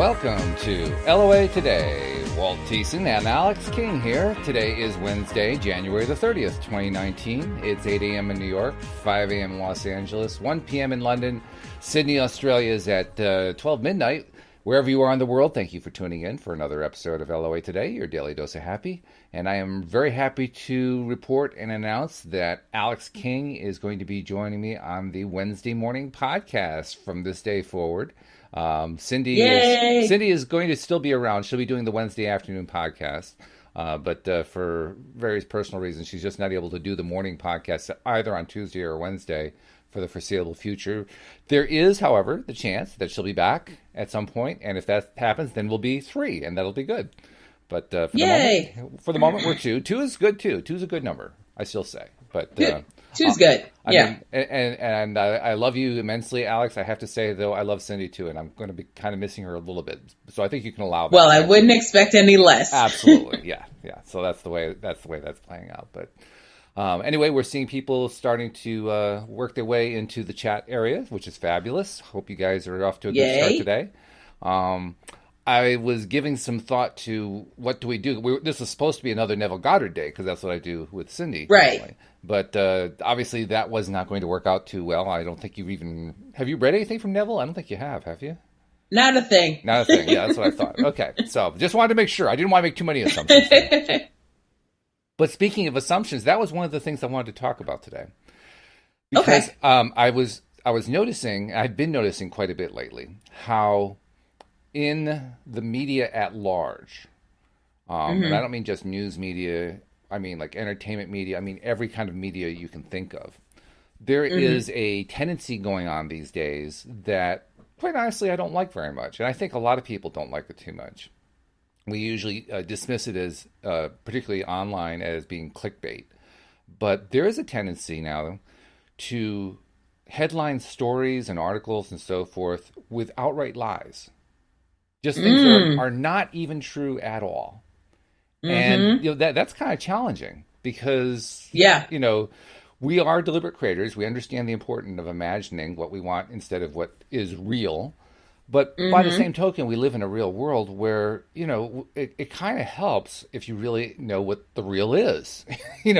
Welcome to LOA Today. Walt Thiessen and Alyx King here. Today is Wednesday, January the 30th, 2019. It's 8 a.m. in New York, 5 a.m. in Los Angeles, 1 p.m. in London. Sydney, Australia is at 12 midnight. Wherever you are in the world, thank you for tuning in for another episode of LOA Today, your daily dose of happy. And I am very happy to report and announce that Alyx King is going to be joining me on the Wednesday morning podcast from this day forward. Cindie is going to still be around. She'll be doing the Wednesday afternoon podcast. But for various personal reasons, she's just not able to do the morning podcast either on Tuesday or Wednesday for the foreseeable future. There is, however, the chance that she'll be back at some point, and if that happens, then we'll be 3, and that'll be good. But for the moment, we're 2. 2 is good too. 2 is a good number, I still say. But 2's good. Yeah. And I love you immensely, Alyx. I have to say though, I love Cindie too, and I'm going to be kind of missing her a little bit. So I think you can allow that. Well, I wouldn't expect any less. Absolutely, yeah. So that's the way that's playing out. But anyway, we're seeing people starting to work their way into the chat area, which is fabulous. Hope you guys are off to a good start today. I was giving some thought to what do we do. This is supposed to be another Neville Goddard day because that's what I do with Cindie. Right. Normally. But obviously that was not going to work out too well. I don't think have you read anything from Neville? I don't think you have you? Not a thing. Not a thing. Yeah, that's what I thought. Okay. So just wanted to make sure. I didn't want to make too many assumptions. But speaking of assumptions, that was one of the things I wanted to talk about today. Because I was noticing, I've been noticing quite a bit lately, how in the media at large, and I don't mean just news media, I mean like entertainment media, I mean every kind of media you can think of, there is a tendency going on these days that, quite honestly, I don't like very much. And I think a lot of people don't like it too much. We usually dismiss it as, particularly online, as being clickbait. But there is a tendency now to headline stories and articles and so forth with outright lies. Just things that are not even true at all. And that's kind of challenging because, we are deliberate creators. We understand the importance of imagining what we want instead of what is real. But by the same token, we live in a real world where, it kind of helps if you really know what the real is. I mean,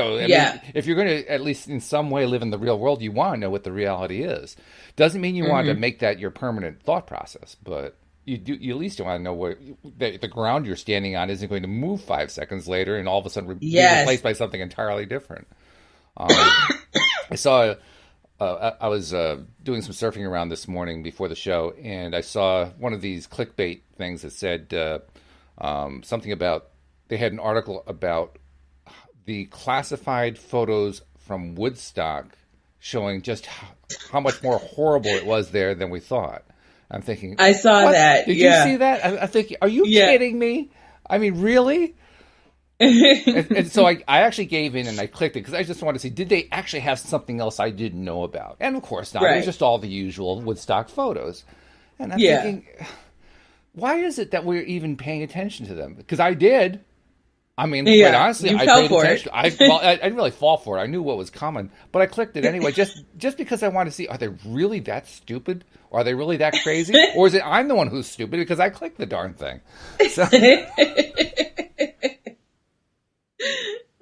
if you're going to, at least in some way, live in the real world, you want to know what the reality is. Doesn't mean you want to make that your permanent thought process, but you at least want to know what the ground you're standing on isn't going to move 5 seconds later and all of a sudden be replaced by something entirely different. I saw... I was doing some surfing around this morning before the show, and I saw one of these clickbait things that said something about, they had an article about the classified photos from Woodstock showing just how much more horrible it was there than we thought. I'm thinking, I saw that. Did you see that? I'm thinking, are you kidding me? I mean, really? and so I actually gave in and I clicked it because I just wanted to see, did they actually have something else I didn't know about? And of course not. It was just all the usual Woodstock photos. And I'm thinking, why is it that we're even paying attention to them? Because I did. I mean, quite honestly, I paid attention. I didn't really fall for it. I knew what was coming, but I clicked it anyway, just because I wanted to see, are they really that stupid? Or are they really that crazy? Or is it I'm the one who's stupid because I clicked the darn thing? So...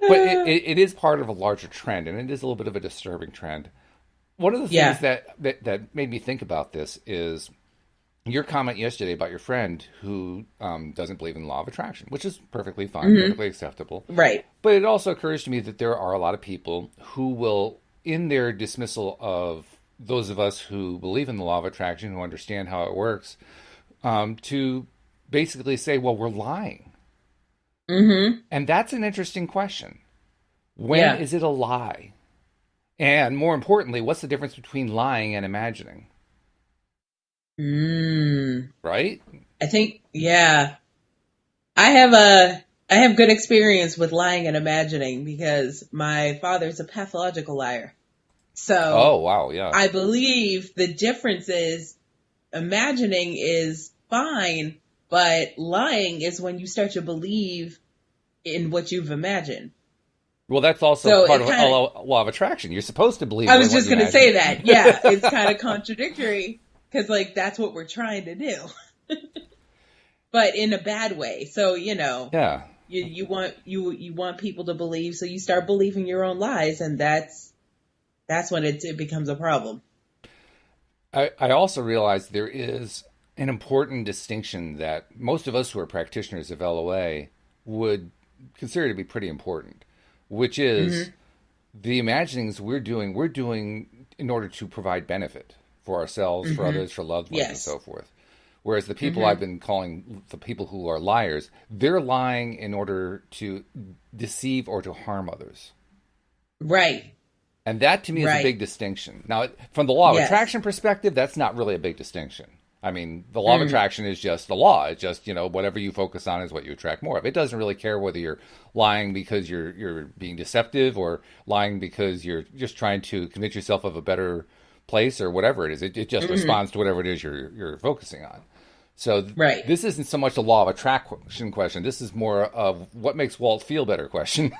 But it is part of a larger trend, and it is a little bit of a disturbing trend. One of the things that made me think about this is your comment yesterday about your friend who doesn't believe in the law of attraction, which is perfectly fine, perfectly acceptable. Right. But it also occurs to me that there are a lot of people who will, in their dismissal of those of us who believe in the law of attraction, who understand how it works, to basically say, well, we're lying. And that's an interesting question. When is it a lie? And more importantly, what's the difference between lying and imagining? Right? I think, I have good experience with lying and imagining because my father's a pathological liar. So, I believe the difference is imagining is fine, but lying is when you start to believe in what you've imagined. Well, that's also part of the law of attraction. You're supposed to believe. I was just going to say that. Yeah, it's kind of contradictory because, that's what we're trying to do. but in a bad way. So, Yeah. you want people to believe, so you start believing your own lies, and that's when it becomes a problem. I also realize there is an important distinction that most of us who are practitioners of LOA would consider to be pretty important, which is the imaginings we're doing in order to provide benefit for ourselves, for others, for loved ones, and so forth. Whereas the people I've been calling the people who are liars, they're lying in order to deceive or to harm others. Right. And that to me is a big distinction. Now, from the law of attraction perspective, that's not really a big distinction. I mean, the law of attraction is just the law. It's just, whatever you focus on is what you attract more of. It doesn't really care whether you're lying because you're being deceptive or lying because you're just trying to convince yourself of a better place or whatever it is. It just responds to whatever it is you're focusing on. So this isn't so much a law of attraction question. This is more of what makes Walt feel better question.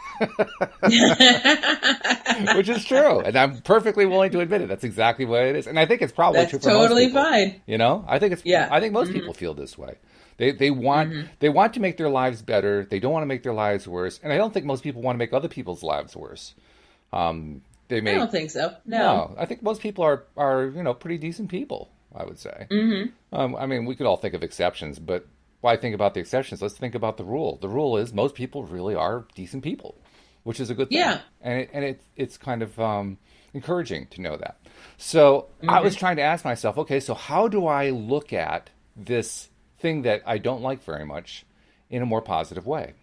Which is true. And I'm perfectly willing to admit it. That's exactly what it is. And I think it's probably true for most people. That's totally fine. I think I think most people feel this way. They want to make their lives better. They don't want to make their lives worse. And I don't think most people want to make other people's lives worse. I don't think so. No. I think most people are pretty decent people, I would say. I mean, we could all think of exceptions, but why think about the exceptions? Let's think about the rule. The rule is most people really are decent people, which is a good thing. Yeah. And it's kind of encouraging to know that. So I was trying to ask myself, okay, so how do I look at this thing that I don't like very much in a more positive way?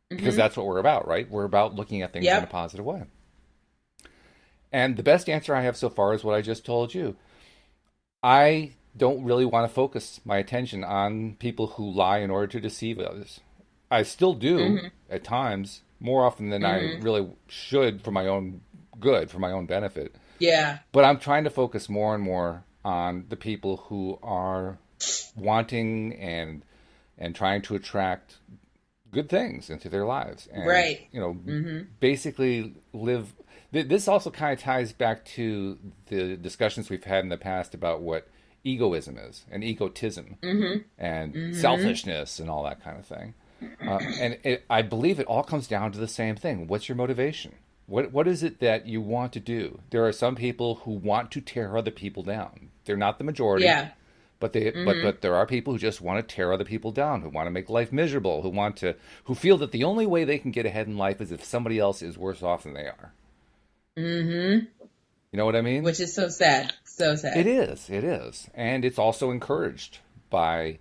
Because that's what we're about, right? We're about looking at things in a positive way. And the best answer I have so far is what I just told you. I don't really want to focus my attention on people who lie in order to deceive others. I still do at times, more often than I really should for my own good, for my own benefit. Yeah. But I'm trying to focus more and more on the people who are wanting and trying to attract good things into their lives. And, basically live... This also kind of ties back to the discussions we've had in the past about what egoism is, and egotism, and selfishness, and all that kind of thing. I believe it all comes down to the same thing. What's your motivation? What is it that you want to do? There are some people who want to tear other people down. They're not the majority. Yeah. But there are people who just want to tear other people down, who want to make life miserable, who feel that the only way they can get ahead in life is if somebody else is worse off than they are. You know what I mean? Which is so sad. So sad. It is. And it's also encouraged by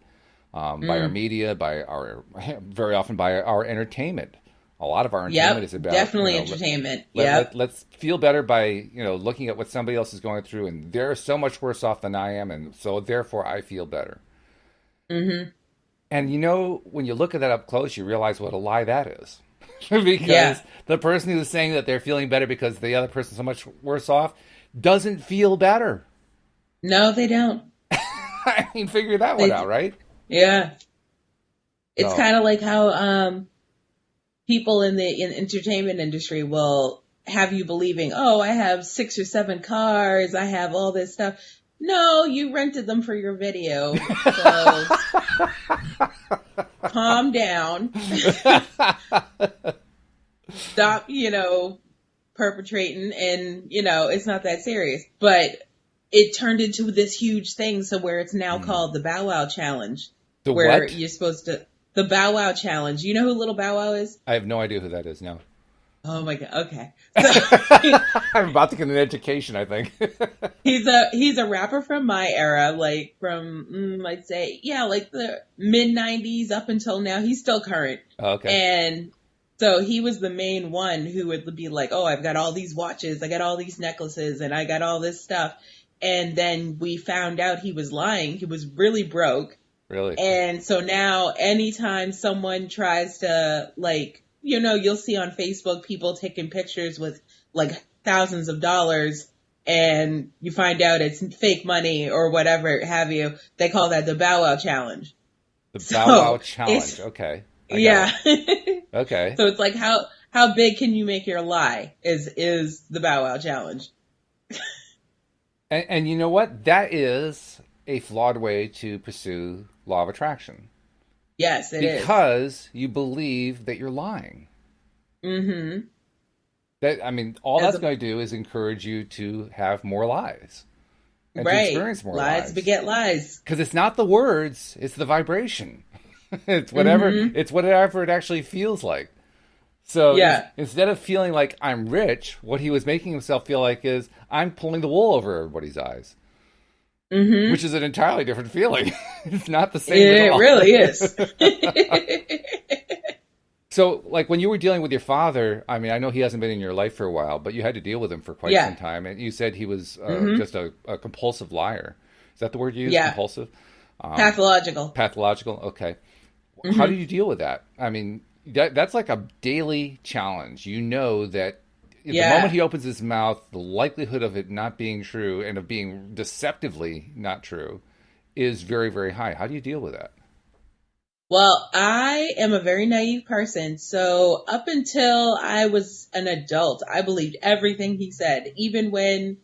our media, very often by our entertainment. A lot of our entertainment is about definitely entertainment. Let's feel better by looking at what somebody else is going through, and they're so much worse off than I am, and so therefore I feel better. And when you look at that up close, you realize what a lie that is. Because the person who's saying that they're feeling better because the other person's so much worse off doesn't feel better. No, they don't. I mean, figure that one out, right? Yeah. It's kind of like how people in the entertainment industry will have you believing, oh, I have 6 or 7 cars, I have all this stuff. No, you rented them for your video. So calm down. Stop, perpetrating, and, it's not that serious. But it turned into this huge thing, so where it's now called the Bow Wow Challenge. Where what? You're supposed to... The Bow Wow Challenge. You know who Little Bow Wow is? I have no idea who that is, no. Oh my God. Okay. So, I'm about to get an education, I think. he's a rapper from my era, like from, I'd say, like the mid 90s up until now. He's still current. Oh, okay. And so he was the main one who would be like, oh, I've got all these watches, I got all these necklaces, and I got all this stuff. And then we found out he was lying. He was really broke. Really? And so now anytime someone tries to, like, you'll see on Facebook people taking pictures with like thousands of dollars, and you find out it's fake money or whatever have you. They call that the Bow Wow Challenge. The Bow Wow Challenge. Okay. Yeah. Okay. So it's like how big can you make your lie is the Bow Wow Challenge. And you know what? That is a flawed way to pursue law of attraction. Yes, it is. Because you believe that you're lying. Mm-hmm. All that's going to do is encourage you to have more lies. And to experience more lies. Lies beget lies. Because it's not the words, it's the vibration. It's whatever it actually feels like. So instead of feeling like I'm rich, what he was making himself feel like is I'm pulling the wool over everybody's eyes. Mm-hmm. Which is an entirely different feeling. It's not the same at all. It really is. So, like, when you were dealing with your father, I know he hasn't been in your life for a while, but you had to deal with him for quite some time. And you said he was just a compulsive liar. Is that the word you used? Yeah. Compulsive? Pathological. Pathological? Okay. Mm-hmm. How do you deal with that? That's like a daily challenge. You know that the moment he opens his mouth, the likelihood of it not being true and of being deceptively not true is very, very high. How do you deal with that? Well, I am a very naive person. So up until I was an adult, I believed everything he said. Even when,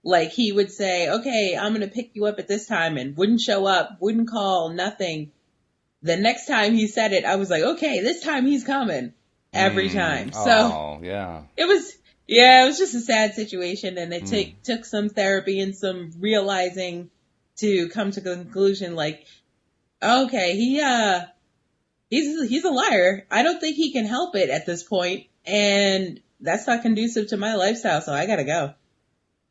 like, he would say, okay, I'm going to pick you up at this time, and wouldn't show up, wouldn't call, nothing. The next time he said it, I was like, okay, this time he's coming. Every time. So it was just a sad situation. And it took some therapy and some realizing to come to the conclusion, like, okay, he's a liar. I don't think he can help it at this point, and that's not conducive to my lifestyle, so I gotta go.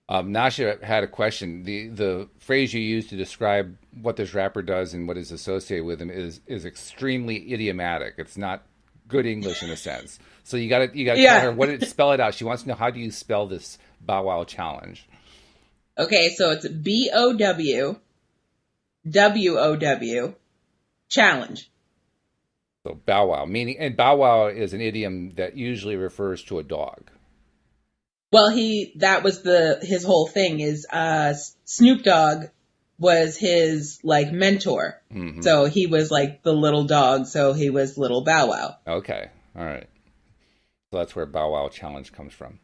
Nasha had a question. The phrase you used to describe what this rapper does and what is associated with him is extremely idiomatic. It's not good English in a sense. So you gotta tell her spell it out. She wants to know, how do you spell this Bow Wow challenge? Okay, so it's BOWWOW challenge. So Bow Wow, and Bow Wow is an idiom that usually refers to a dog. Well, that was his whole thing is, Snoop Dogg was his, like, mentor. Mm-hmm. So he was like the little dog. So he was Little Bow Wow. Okay. All right. So that's where Bow Wow challenge comes from.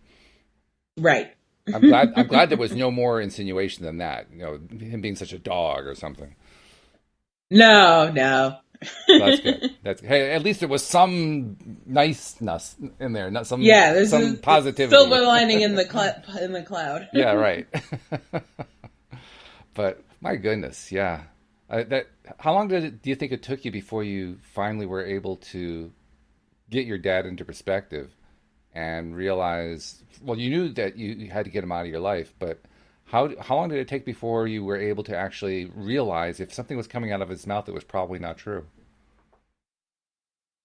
Right. I'm glad there was no more insinuation than that. Him being such a dog or something. No. That's good. Hey, at least there was some niceness in there, not some some positivity. Silver lining in the cloud. Yeah, right. But my goodness, yeah. How long do you think it took you before you finally were able to get your dad into perspective and realize? Well, you knew that you had to get him out of your life, but how long did it take before you were able to actually realize if something was coming out of his mouth that was probably not true?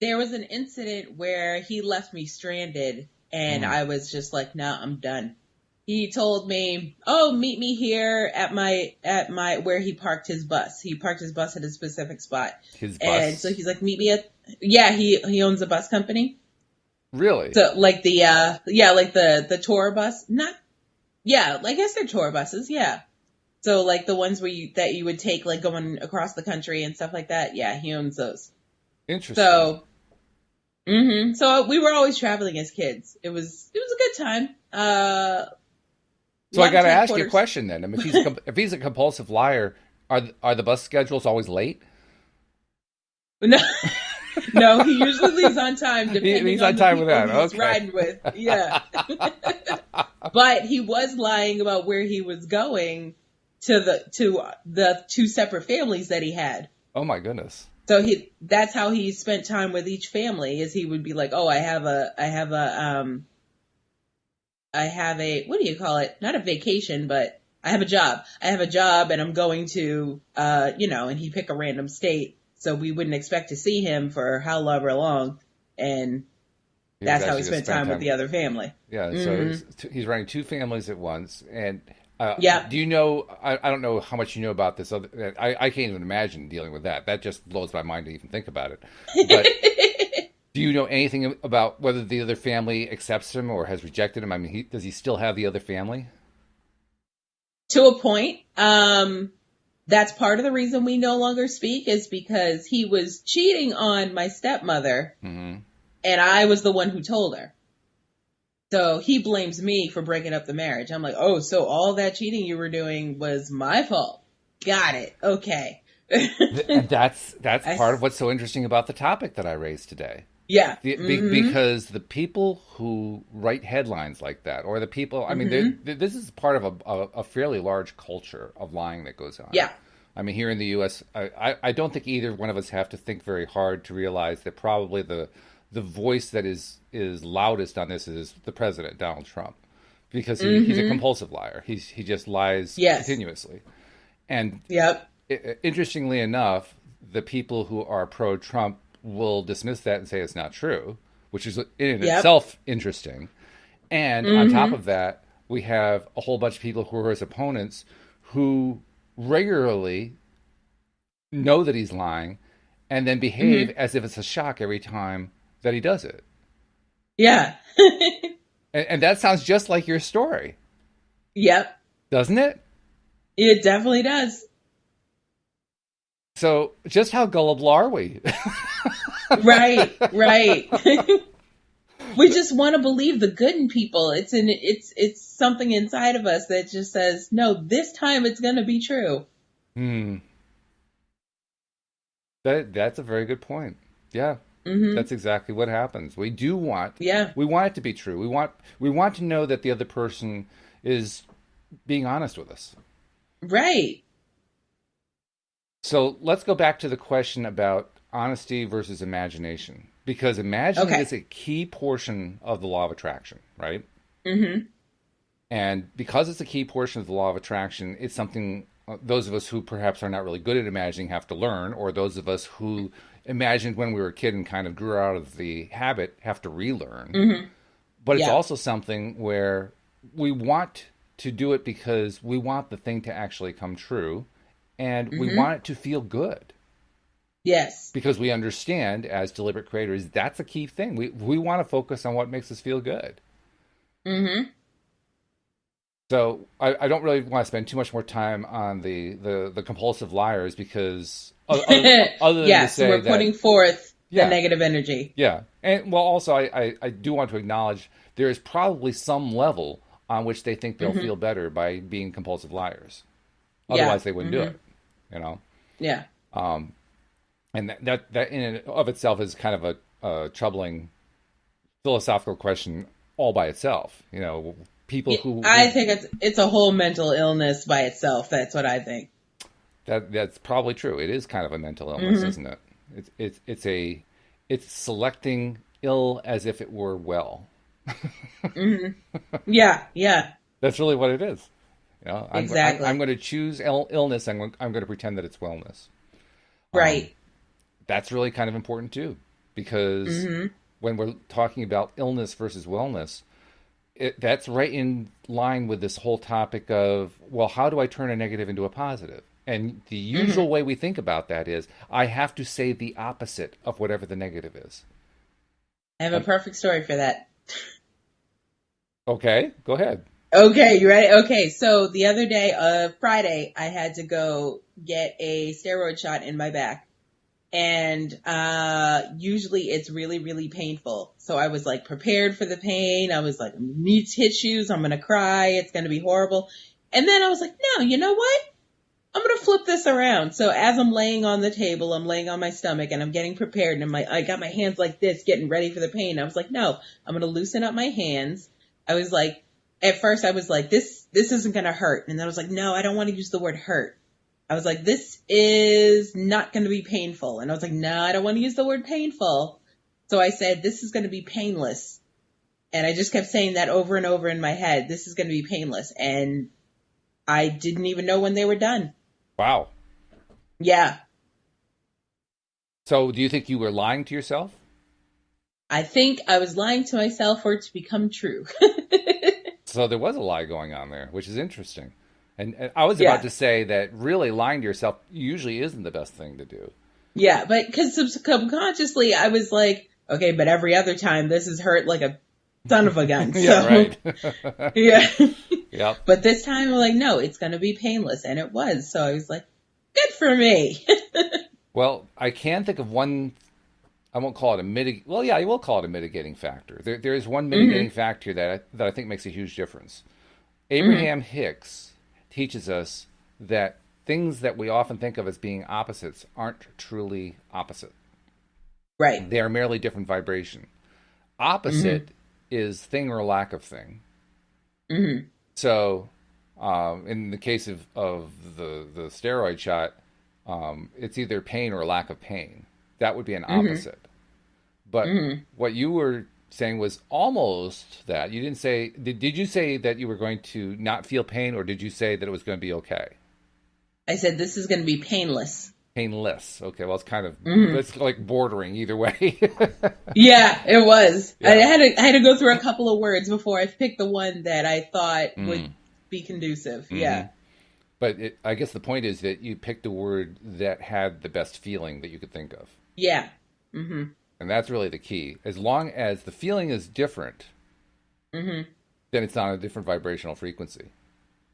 There was an incident where he left me stranded, and I was just like, "No, I'm done." He told me, "Oh, meet me here at my where he parked his bus. He parked his bus at a specific spot." His bus. And so he's like, "Meet me at." Yeah, he owns a bus company. Really? So like the tour bus, not. Yeah, I guess they're tour buses. Yeah. So like the ones that you would take, like, going across the country and stuff like that. Yeah, he owns those. Interesting. So, so we were always traveling as kids. It was a good time. So I got to ask you a question then. If he's a compulsive liar, are the bus schedules always late? No, he usually leaves on time. He's on time with that. He's riding with, yeah. But he was lying about where he was going to the two separate families that he had. Oh my goodness. So that's how he spent time with each family, is he would be like, "Oh, I have a what do you call it? Not a vacation, but I have a job. And I'm going to and he'd pick a random state, so we wouldn't expect to see him for however long, and that's how he spent time with the other family." Yeah, so he's running two families at once, and do you know? I don't know how much you know about this. I can't even imagine dealing with that. That just blows my mind to even think about it. But do you know anything about whether the other family accepts him or has rejected him? Does he still have the other family? To a point. That's part of the reason we no longer speak, is because he was cheating on my stepmother, and I was the one who told her. So he blames me for breaking up the marriage. I'm like, "Oh, so all that cheating you were doing was my fault. Got it. Okay." And that's part of what's so interesting about the topic that I raised today. Yeah. Because the people who write headlines like that, or the people, I mean, this is part of a fairly large culture of lying that goes on. Yeah. I mean, here in the U.S., I don't think either one of us have to think very hard to realize that probably the voice that is loudest on this is the president, Donald Trump, because he's a compulsive liar. He just lies continuously. And interestingly enough, the people who are pro-Trump will dismiss that and say it's not true, which is in itself interesting. And on top of that, we have a whole bunch of people who are his opponents who regularly know that he's lying and then behave as if it's a shock every time that he does it. Yeah. and that sounds just like your story. Yep. Doesn't it? It definitely does. So just how gullible are we? Right. We just want to believe the good in people. It's something inside of us that just says, no, this time it's going to be true. That's a very good point. Yeah. That's exactly what happens. We do want, we want it to be true. We want to know that the other person is being honest with us. Right. So let's go back to the question about honesty versus imagination, because imagining is a key portion of the law of attraction, right? And because it's a key portion of the law of attraction, it's something those of us who perhaps are not really good at imagining have to learn, or those of us who imagined when we were a kid and kind of grew out of the habit have to relearn. But it's also something where we want to do it because we want the thing to actually come true, and we want it to feel good. Yes. Because we understand as deliberate creators, that's a key thing. We want to focus on what makes us feel good. So I don't really want to spend too much more time on the compulsive liars, because other than to say we're putting forth the negative energy. Yeah. And well, also I do want to acknowledge there is probably some level on which they think they'll feel better by being compulsive liars. Otherwise they wouldn't do it, you know? Yeah. And that in and of itself is kind of a troubling philosophical question all by itself. You know, people who I think it's a whole mental illness by itself. That's what I think. That's probably true. It is kind of a mental illness, isn't it? It's selecting ill as if it were well. Yeah. That's really what it is. You know, exactly. I'm going to choose illness. I'm going to pretend that it's wellness. Right. That's really kind of important too, because when we're talking about illness versus wellness, that's right in line with this whole topic of, well, how do I turn a negative into a positive? And the usual way we think about that is, I have to say the opposite of whatever the negative is. I have a perfect story for that. Okay, go ahead. Okay, you ready? Okay, so the other day, Friday, I had to go get a steroid shot in my back. And usually it's really, really painful. So I was like prepared for the pain. I was like, need tissues. I'm going to cry. It's going to be horrible. And then I was like, no, you know what? I'm going to flip this around. So as I'm laying on the table, I'm laying on my stomach and I'm getting prepared. And I got my hands like this, getting ready for the pain. I was like, no, I'm going to loosen up my hands. I was like, at first I was like, this isn't going to hurt. And then I was like, no, I don't want to use the word hurt. I was like, this is not going to be painful. And I was like, no, I don't want to use the word painful. So I said, this is going to be painless. And I just kept saying that over and over in my head. This is going to be painless. And I didn't even know when they were done. Wow. Yeah. So do you think you were lying to yourself? I think I was lying to myself for it to become true. So there was a lie going on there, which is interesting. And I was about to say that really lying to yourself usually isn't the best thing to do. Yeah, but because subconsciously I was like, okay, but every other time this has hurt like a son of a gun. So, yeah, right. Yeah. Yep. But this time I'm like, no, it's going to be painless. And it was. So I was like, good for me. Well, I can think of one, I won't call it well, yeah, I will call it a mitigating factor. There is one mitigating factor that I think makes a huge difference. Abraham Hicks teaches us that things that we often think of as being opposites aren't truly opposite. Right. They are merely different vibration. Opposite is thing or lack of thing. Mm-hmm. So, in the case of the steroid shot, it's either pain or lack of pain. That would be an opposite. But what you were saying was almost that. You didn't say, did you say that you were going to not feel pain, or did you say that it was going to be okay? I said this is going to be painless. Painless. Okay, well, it's kind of, it's like bordering either way. Yeah, it was. Yeah. I had to go through a couple of words before I picked the one that I thought would be conducive. Yeah. But I guess the point is that you picked a word that had the best feeling that you could think of. Yeah. And that's really the key. As long as the feeling is different, then it's on a different vibrational frequency.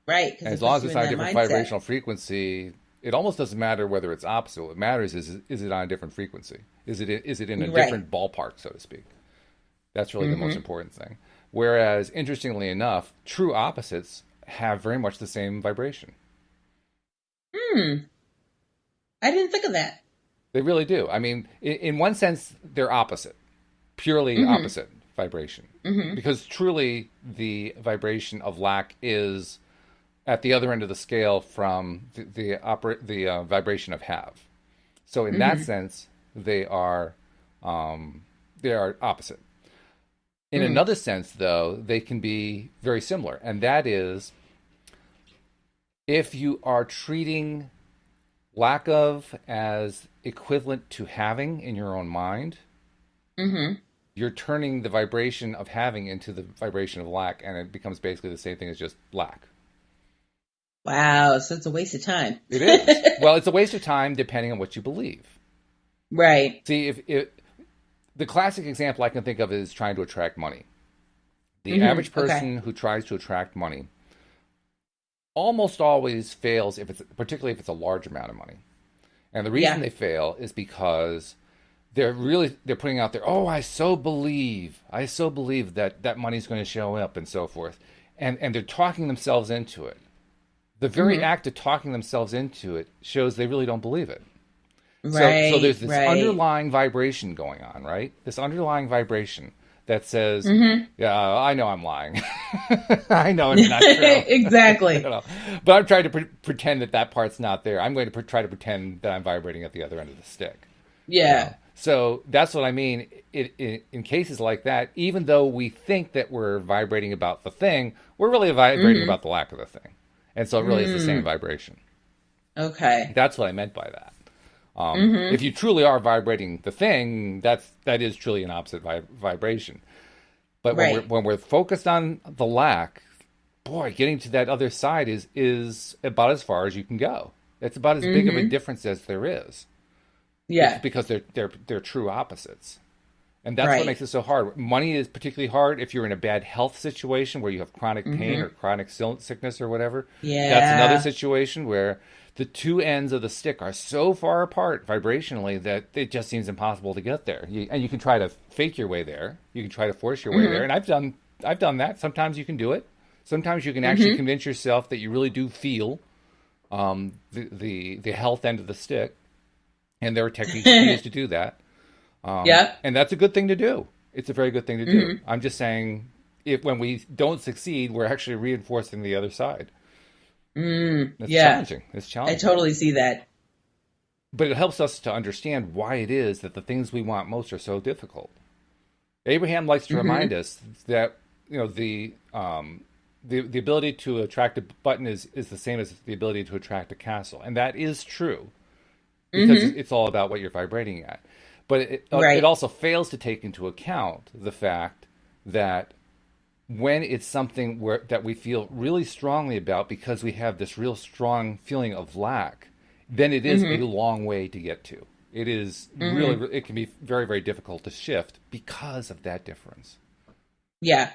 Right. And as long as it's on a different vibrational frequency, it almost doesn't matter whether it's opposite. What matters is it on a different frequency? Is it in a different ballpark, so to speak? That's really the most important thing. Whereas, interestingly enough, true opposites have very much the same vibration. I didn't think of that. They really do. I mean, in one sense, they're opposite. Purely opposite vibration. Because truly, the vibration of lack is at the other end of the scale from the vibration of have. So in that sense, they are opposite. In another sense, though, they can be very similar. And that is, if you are treating lack of as equivalent to having in your own mind, you're turning the vibration of having into the vibration of lack, and it becomes basically the same thing as just lack. Wow, so it's a waste of time. It is. Well, it's a waste of time depending on what you believe. Right. See, if the classic example I can think of is trying to attract money. The average person who tries to attract money almost always fails, particularly if it's a large amount of money. And the reason they fail is because they're putting out there, oh, I so believe that money's going to show up and so forth. And they're talking themselves into it. The very act of talking themselves into it shows they really don't believe it. Right, so there's this underlying vibration going on, right? This underlying vibration that says, yeah, I know I'm lying. I know it's not true. Exactly. You know? But I'm trying to pretend that part's not there. I'm going to try to pretend that I'm vibrating at the other end of the stick. Yeah. You know? So that's what I mean. In cases like that, even though we think that we're vibrating about the thing, we're really vibrating about the lack of the thing. And so it really is the same vibration. Okay. That's what I meant by that. If you truly are vibrating the thing, that is truly an opposite vibration. But when we're focused on the lack, boy, getting to that other side is about as far as you can go. It's about as big of a difference as there is. Yeah. It's because they're true opposites. And that's what makes it so hard. Money is particularly hard if you're in a bad health situation where you have chronic pain or chronic sickness or whatever. Yeah. That's another situation where the two ends of the stick are so far apart vibrationally that it just seems impossible to get there. And you can try to fake your way there. You can try to force your way there. And I've done that. Sometimes you can do it. Sometimes you can actually convince yourself that you really do feel the health end of the stick. And there are techniques used to do that. And that's a good thing to do. It's a very good thing to do. I'm just saying, when we don't succeed, we're actually reinforcing the other side. It's challenging. It's challenging. I totally see that. But it helps us to understand why it is that the things we want most are so difficult. Abraham likes to remind us that the ability to attract a button is the same as the ability to attract a castle, and that is true because it's all about what you're vibrating at. But it also fails to take into account the fact that when it's something that we feel really strongly about because we have this real strong feeling of lack, then it is a long way to get to. It is really, it can be very, very difficult to shift because of that difference. Yeah.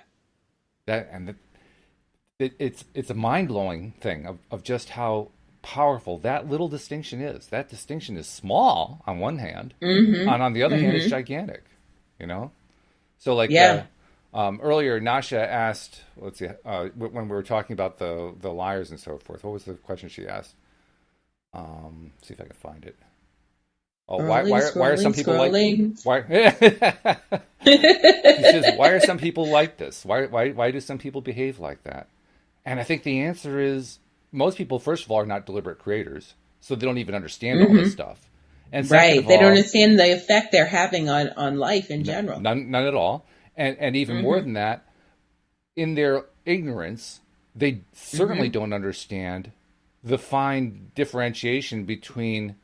It's a mind-blowing thing of just how powerful that little distinction is. That distinction is small on one hand, and on the other hand, it's gigantic. So earlier, Nasha asked, let's see, when we were talking about the liars and so forth, what was the question she asked? See if I can find it. Oh, why are some people like why? He says, why are some people like this? Why do some people behave like that? And I think the answer is most people, first of all, are not deliberate creators, so they don't even understand all this stuff. And they don't understand the effect they're having on life in general. None at all. And even more than that, in their ignorance, they certainly don't understand the fine differentiation between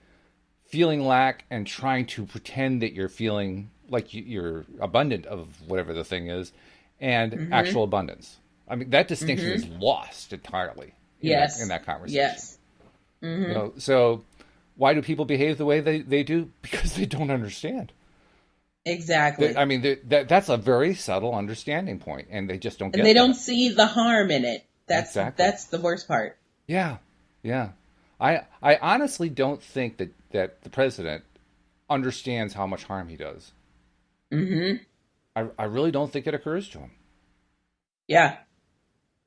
feeling lack and trying to pretend that you're feeling like you're abundant of whatever the thing is, and actual abundance. I mean, that distinction is lost entirely in that conversation. Yes. So why do people behave the way they do? Because they don't understand. Exactly. That's a very subtle understanding point, and they just don't get it. And they don't see the harm in it. That's the worst part. Yeah. I honestly don't think that the president understands how much harm he does. I really don't think it occurs to him. Yeah.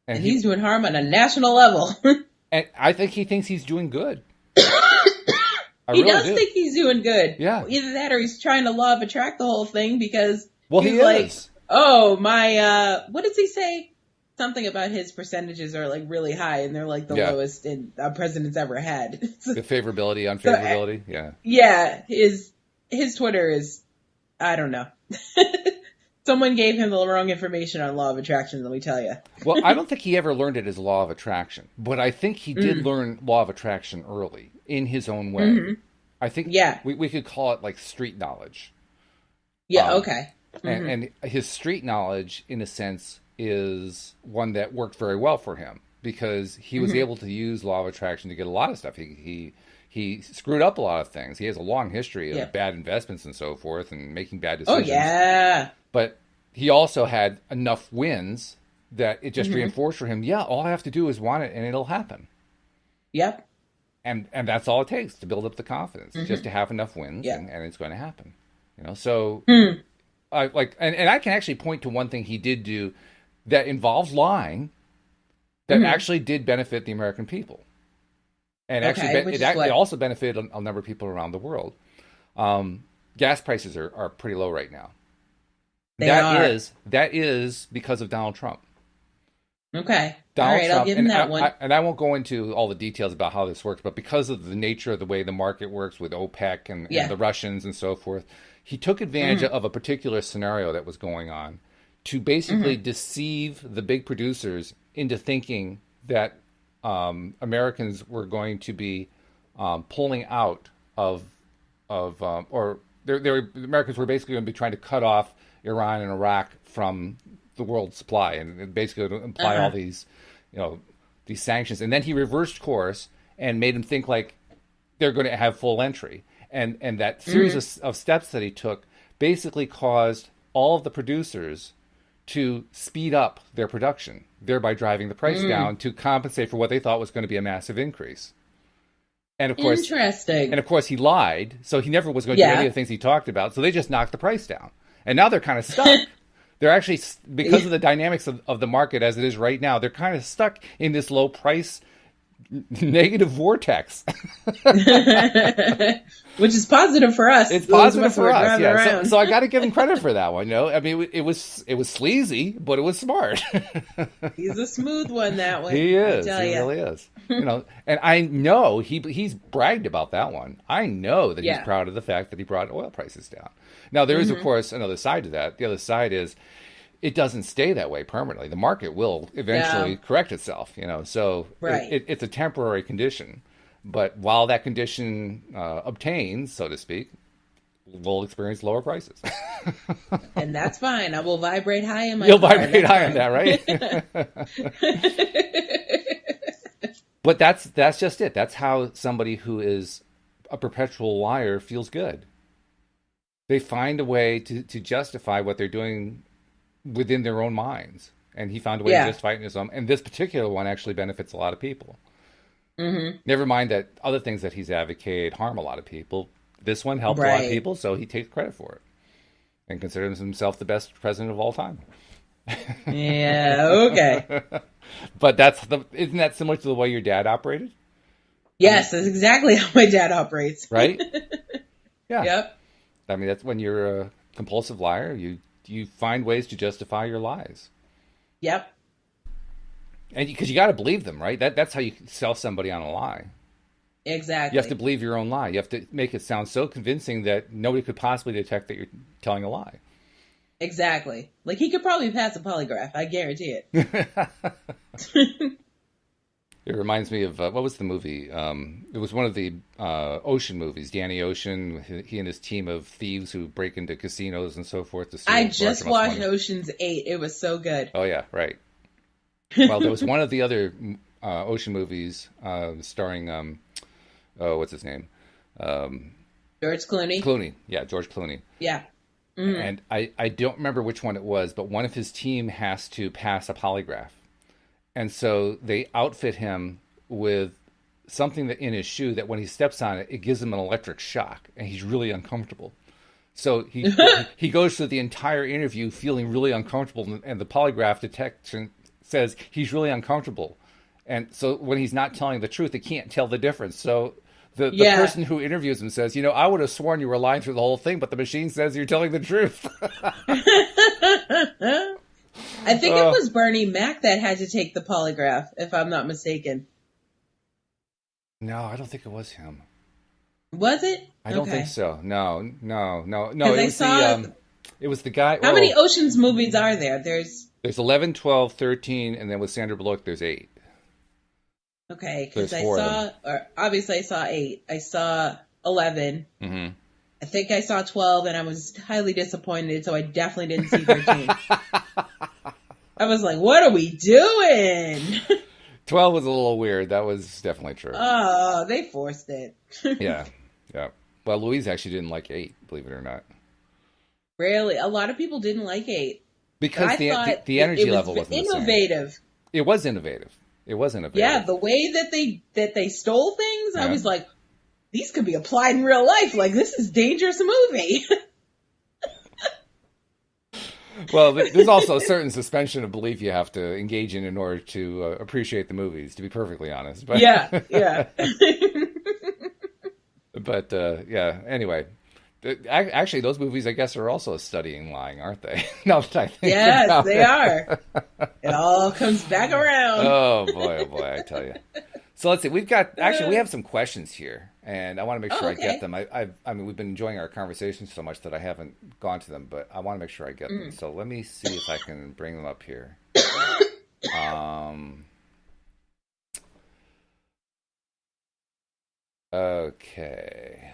And he's doing harm on a national level. And I think he thinks he's doing good. He does think he's doing good. Yeah. Either that or he's trying to law of attract the whole thing because he's like, oh, my, what does he say? Something about his percentages are like really high and they're like the lowest a president's ever had. The favorability, unfavorability. Yeah. His Twitter is, I don't know. Someone gave him the wrong information on law of attraction, let me tell you. Well, I don't think he ever learned it as law of attraction, but I think he did learn law of attraction early in his own way. I think we could call it like street knowledge. Yeah, okay. And his street knowledge, in a sense, is one that worked very well for him because he was able to use law of attraction to get a lot of stuff. He screwed up a lot of things. He has a long history of bad investments and so forth and making bad decisions. Oh, yeah. But he also had enough wins that it just reinforced for him, all I have to do is want it and it'll happen. Yep. And that's all it takes to build up the confidence, just to have enough wins and it's going to happen. So I I can actually point to one thing he did do that involves lying that actually did benefit the American people. And it also benefited a number of people around the world. Gas prices are pretty low right now. That is because of Donald Trump. Okay. Donald Trump, I'll give him that one. And I won't go into all the details about how this works, but because of the nature of the way the market works with OPEC and the Russians and so forth, he took advantage of a particular scenario that was going on to basically deceive the big producers into thinking that Americans were going to be pulling out the Americans were basically going to be trying to cut off Iran and Iraq from the world supply, and basically imply all these, these sanctions. And then he reversed course and made them think like they're going to have full entry. And that series of steps that he took basically caused all of the producers to speed up their production, thereby driving the price down to compensate for what they thought was going to be a massive increase. And of course, interesting. And of course, he lied, so he never was going to do any of the things he talked about. So they just knocked the price down, and now they're kind of stuck. They're actually, because of the dynamics of the market as it is right now, they're kind of stuck in this low price negative vortex. Which is positive for us. It's positive for us, yeah. So I got to give him credit for that one. I mean, it was sleazy, but it was smart. He's a smooth one that way. He is. He really is. And I know he's bragged about that one. I know that he's proud of the fact that he brought oil prices down. Now there is, of course, another side to that. The other side is it doesn't stay that way permanently. The market will eventually correct itself. So it's a temporary condition. But while that condition obtains, so to speak, we'll experience lower prices. And that's fine. I will vibrate high in my You'll vibrate high on that, right? But that's just it. That's how somebody who is a perpetual liar feels good. They find a way to justify what they're doing within their own minds. And he found a way to justify it in his own. And this particular one actually benefits a lot of people. Never mind that other things that he's advocated harm a lot of people. This one helped a lot of people, so he takes credit for it and considers himself the best president of all time. Yeah, okay. But isn't that similar to the way your dad operated? Yes, that's exactly how my dad operates. Right? Yeah. Yep. I mean, that's when you're a compulsive liar. You find ways to justify your lies. Yep. And because you got to believe them, right? That's how you sell somebody on a lie. Exactly. You have to believe your own lie. You have to make it sound so convincing that nobody could possibly detect that you're telling a lie. Exactly. Like, he could probably pass a polygraph. I guarantee it. It reminds me of, what was the movie? It was one of the Ocean movies, Danny Ocean. He and his team of thieves who break into casinos and so forth to steal. I just watched Ocean's 8. It was so good. Oh, yeah, right. Well, there was one of the other Ocean movies starring, what's his name? George Clooney? Clooney. Yeah, George Clooney. Yeah. Mm-hmm. And I don't remember which one it was, but one of his team has to pass a polygraph. And so they outfit him with something that in his shoe that when he steps on it, it gives him an electric shock, and he's really uncomfortable. So he goes through the entire interview feeling really uncomfortable, and the polygraph detection says he's really uncomfortable. And so when he's not telling the truth, they can't tell the difference. So the person who interviews him says, I would have sworn you were lying through the whole thing, but the machine says you're telling the truth. I think it was Bernie Mac that had to take the polygraph, if I'm not mistaken. No, I don't think it was him. Was it? I don't think so. No. It was the guy. How many Oceans movies are there? There's 11, 12, 13, and then with Sandra Bullock, there's 8. Okay, because obviously I saw 8. I saw 11. Mm-hmm. I think I saw 12, and I was highly disappointed, so I definitely didn't see 13. I was like, what are we doing? 12 was a little weird. That was definitely true. Oh, they forced it. Yeah. Well, Louise actually didn't like 8, believe it or not. Really? A lot of people didn't like 8. Because the energy level wasn't innovative. The same. It was innovative. Yeah, the way that they stole things, I was like, these could be applied in real life. Like, this is a dangerous movie. Well, there's also a certain suspension of belief you have to engage in order to appreciate the movies, to be perfectly honest. But, yeah. But, anyway. Actually, those movies, I guess, are also studying lying, aren't they? Now that I think about they are. It all comes back around. Oh, boy, I tell you. So let's see. We have some questions here, and I want to make sure I get them. I mean, we've been enjoying our conversation so much that I haven't gone to them, but I want to make sure I get them. So let me see if I can bring them up here. Okay.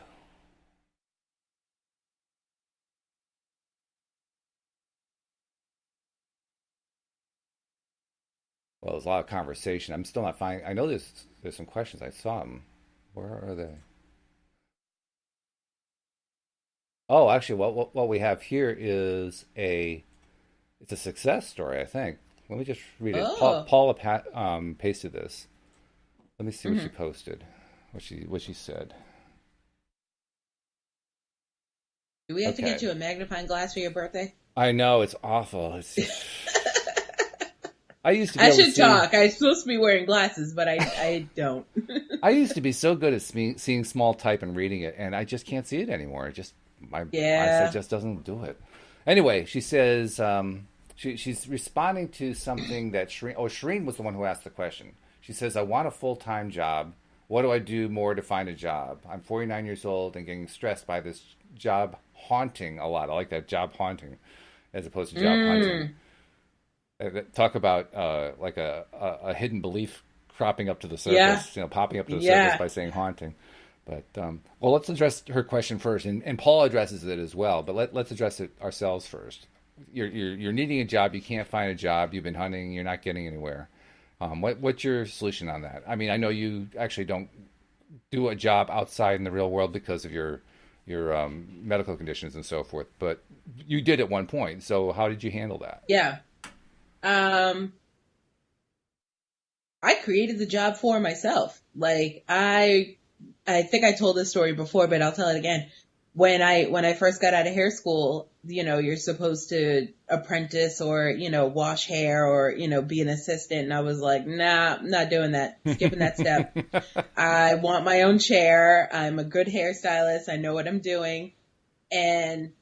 Well, there's a lot of conversation. I'm still not finding. I know there's some questions. I saw them. Where are they? Oh, actually, what we have here is it's a success story, I think. Let me just read it. Paula pasted this. Let me see what she posted. What she said. Do we have to get you a magnifying glass for your birthday? I know, it's awful. It's just... I should talk. I'm supposed to be wearing glasses, but I don't. I used to be so good at seeing small type and reading it, and I just can't see it anymore. My eyesight just doesn't do it. Anyway, she says she's responding to something that Shireen was the one who asked the question. She says, I want a full-time job. What do I do more to find a job? I'm 49 years old and getting stressed by this job haunting a lot. I like that, job haunting, as opposed to job hunting. Talk about like a hidden belief cropping up to the surface, popping up to the surface by saying haunting. But well, let's address her question first, and Paul addresses it as well. But let's address it ourselves first. You're needing a job, you can't find a job, you've been hunting, you're not getting anywhere. What's your solution on that? I mean, I know you actually don't do a job outside in the real world because of your medical conditions and so forth, but you did at one point. So how did you handle that? Yeah. I created the job for myself. Like, I think I told this story before, but I'll tell it again. when I first got out of hair school, you're supposed to apprentice or, wash hair or, be an assistant. And I was like, nah, I'm not doing that. Skipping that step. I want my own chair. I'm a good hairstylist. I know what I'm doing. And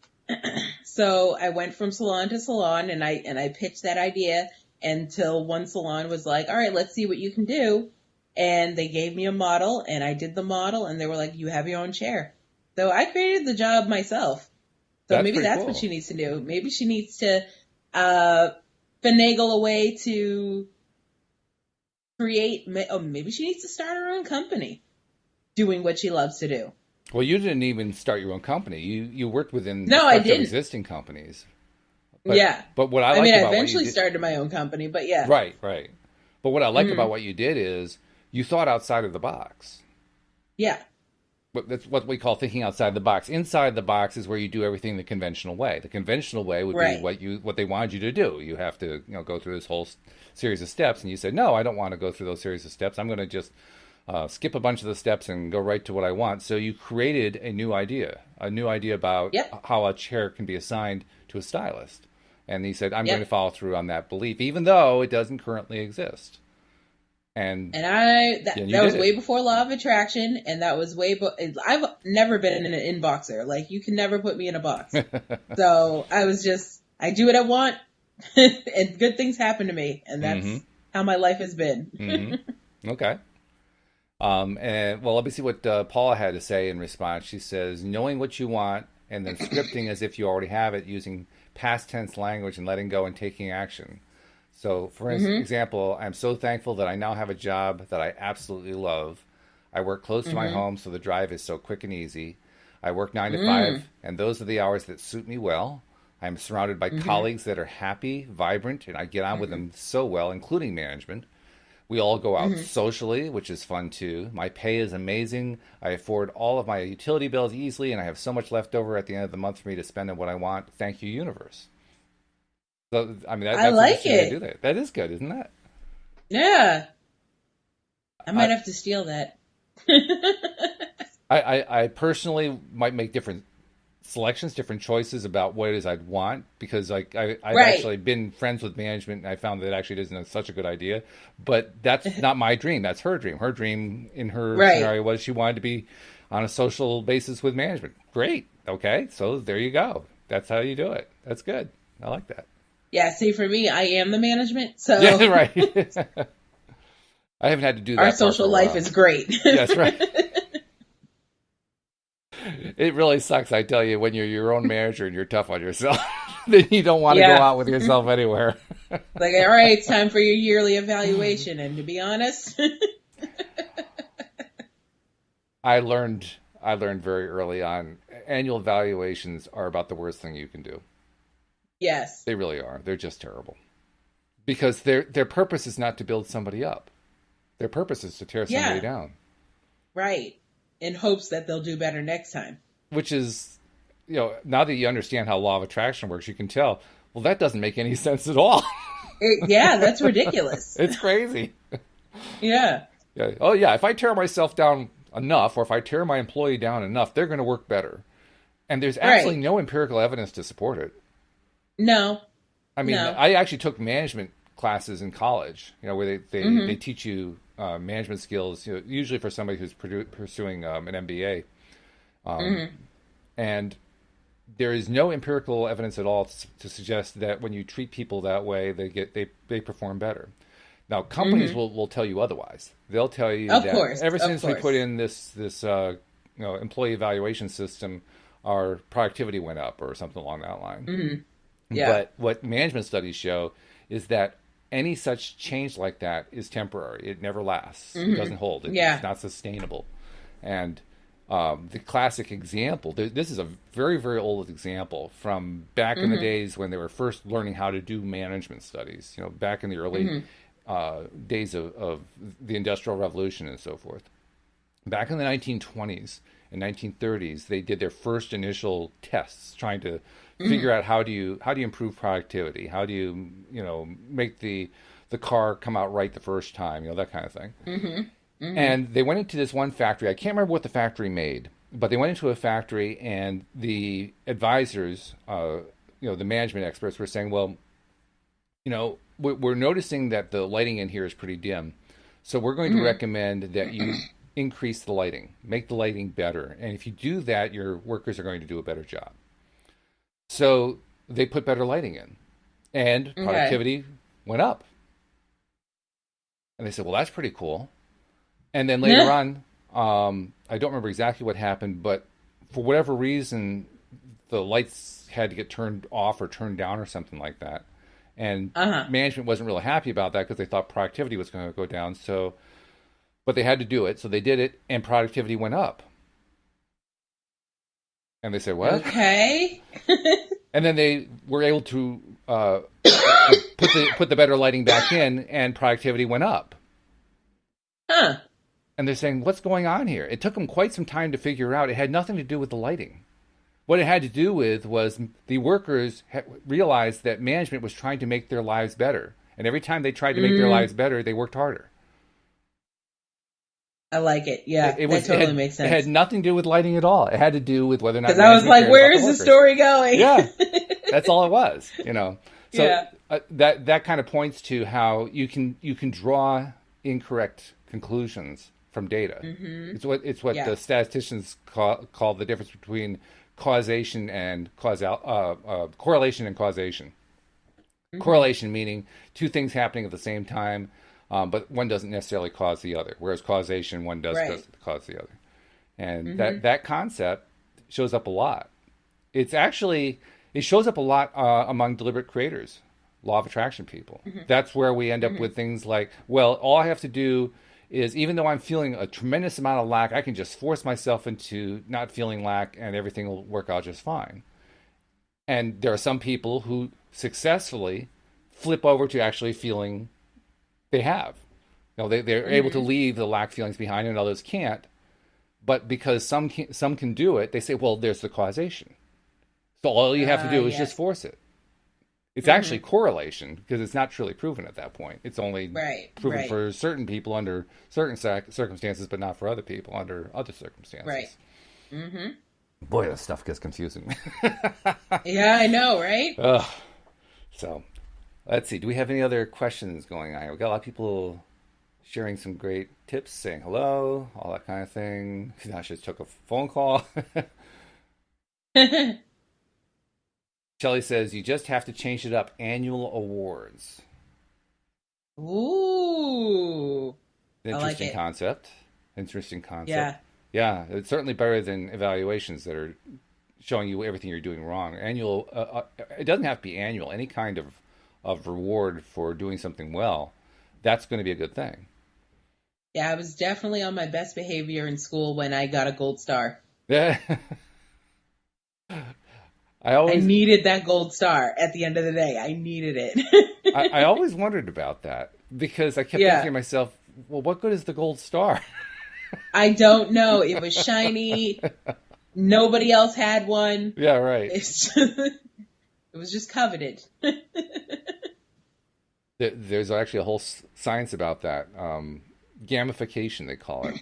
so I went from salon to salon and I pitched that idea until one salon was like, all right, let's see what you can do. And they gave me a model and I did the model and they were like, you have your own chair. So I created the job myself. So maybe that's cool. What she needs to do. Maybe she needs to finagle a way to create, maybe she needs to start her own company doing what she loves to do. Well, you didn't even start your own company. You worked within existing companies. But, yeah. But what I eventually started my own company, but yeah. Right. But what I like about what you did is you thought outside of the box. Yeah. But that's what we call thinking outside the box. Inside the box is where you do everything the conventional way. The conventional way would be what they wanted you to do. You have to go through this whole series of steps, and you said, no, I don't want to go through those series of steps. I'm going to just skip a bunch of the steps and go right to what I want. So you created a new idea about how a chair can be assigned to a stylist. And he said, I'm going to follow through on that belief, even though it doesn't currently exist. And that was way before law of attraction, and that was I've never been an inboxer. Like, you can never put me in a box. So I do what I want, and good things happen to me, and that's how my life has been. Okay. And let me see what Paula had to say in response. She says, knowing what you want and then scripting as if you already have it, using past tense language and letting go and taking action. So, for example, I'm so thankful that I now have a job that I absolutely love. I work close to my home, so the drive is so quick and easy. I work 9 to 5, and those are the hours that suit me well. I'm surrounded by colleagues that are happy, vibrant, and I get on with them so well, including management. We all go out socially, which is fun too. My pay is amazing. I afford all of my utility bills easily, and I have so much left over at the end of the month for me to spend on what I want. Thank you, universe. So, I mean, that's I like it. Do that. That is good, isn't that? Yeah. I might have to steal that. I personally might make different selections, different choices about what it is I'd want, because I've actually been friends with management, and I found that actually isn't such a good idea. But that's not my dream. That's her dream. Her dream in her scenario was she wanted to be on a social basis with management. Great. Okay. So there you go. That's how you do it. That's good. I like that. Yeah, see, for me, I am the management, so... Yeah, right. I haven't had to do that. Our social life is great. That's right. It really sucks, I tell you, when you're your own manager and you're tough on yourself. Then you don't want to go out with yourself anywhere. Like, all right, it's time for your yearly evaluation, and to be honest... I learned very early on, annual evaluations are about the worst thing you can do. Yes. They really are. They're just terrible. Because their purpose is not to build somebody up. Their purpose is to tear somebody down. Right. In hopes that they'll do better next time. Which is, now that you understand how law of attraction works, you can tell, well, that doesn't make any sense at all. That's ridiculous. It's crazy. Yeah. Oh, yeah. If I tear myself down enough, or if I tear my employee down enough, they're going to work better. And there's absolutely no empirical evidence to support it. No. I mean, I actually took management classes in college, where they teach you management skills, usually for somebody who's pursuing an MBA. And there is no empirical evidence at all to suggest that when you treat people that way, they perform better. Now, companies will tell you otherwise. They'll tell you ever since we put in this employee evaluation system, our productivity went up or something along that line. Yeah. But what management studies show is that any such change like that is temporary. It never lasts. It doesn't hold. It's not sustainable. And the classic example, this is a very, very old example from back in the days when they were first learning how to do management studies, back in the early days of the Industrial Revolution and so forth. Back in the 1920s and 1930s, they did their first initial tests trying to figure out how do you improve productivity, how do you make the car come out right the first time, that kind of thing. And they went into this one factory. I can't remember what the factory made, But they went into a factory, and the advisors, the management experts, were saying, well, we're noticing that the lighting in here is pretty dim. So we're going to recommend that you increase the lighting, make the lighting better. And if you do that, your workers are going to do a better job. So they put better lighting in, and productivity went up. And they said, well, that's pretty cool. And then later on, I don't remember exactly what happened, but for whatever reason, the lights had to get turned off or turned down or something like that. And management wasn't really happy about that because they thought productivity was going to go down. But they had to do it. So they did it, and productivity went up. And they said, what? Okay. And then they were able to put the better lighting back in, and productivity went up. Huh. And they're saying, what's going on here? It took them quite some time to figure out. It had nothing to do with the lighting. What it had to do with was the workers realized that management was trying to make their lives better. And every time they tried to make their lives better, they worked harder. I like it. Yeah, that totally makes sense. It had nothing to do with lighting at all. It had to do with whether or not. Because I was like, where is the story going? Yeah, that's all it was. So that kind of points to how you can draw incorrect conclusions from data. It's what the statisticians call the difference between causation and correlation and causation. Correlation meaning two things happening at the same time. But one doesn't necessarily cause the other, whereas causation, one does cause the other. And that concept shows up a lot. It shows up a lot among deliberate creators, law of attraction people. That's where we end up with things like, well, all I have to do is, even though I'm feeling a tremendous amount of lack, I can just force myself into not feeling lack and everything will work out just fine. And there are some people who successfully flip over to actually feeling they have. They're able to leave the lack feelings behind, and others can't. But because some can do it, they say, well, there's the causation. So all you have to do is just force it. It's actually correlation, because it's not truly proven at that point. It's only proven for certain people under certain circumstances, but not for other people under other circumstances. Right. Boy, that stuff gets confusing. Yeah, I know, right? So, let's see. Do we have any other questions going on? We've got a lot of people sharing some great tips, saying hello, all that kind of thing. I just took a phone call. Shelley says, you just have to change it up. Annual awards. Ooh. Interesting concept. Yeah. Yeah, it's certainly better than evaluations that are showing you everything you're doing wrong. Annual, it doesn't have to be annual. Any kind of reward for doing something well, that's going to be a good thing. Yeah, I was definitely on my best behavior in school when I got a gold star. Yeah. I needed that gold star at the end of the day. I needed it. I always wondered about that, because I kept thinking to myself, well, what good is the gold star? I don't know. It was shiny. Nobody else had one. Yeah, right. It was just coveted. There's actually a whole science about that. Gamification, they call it.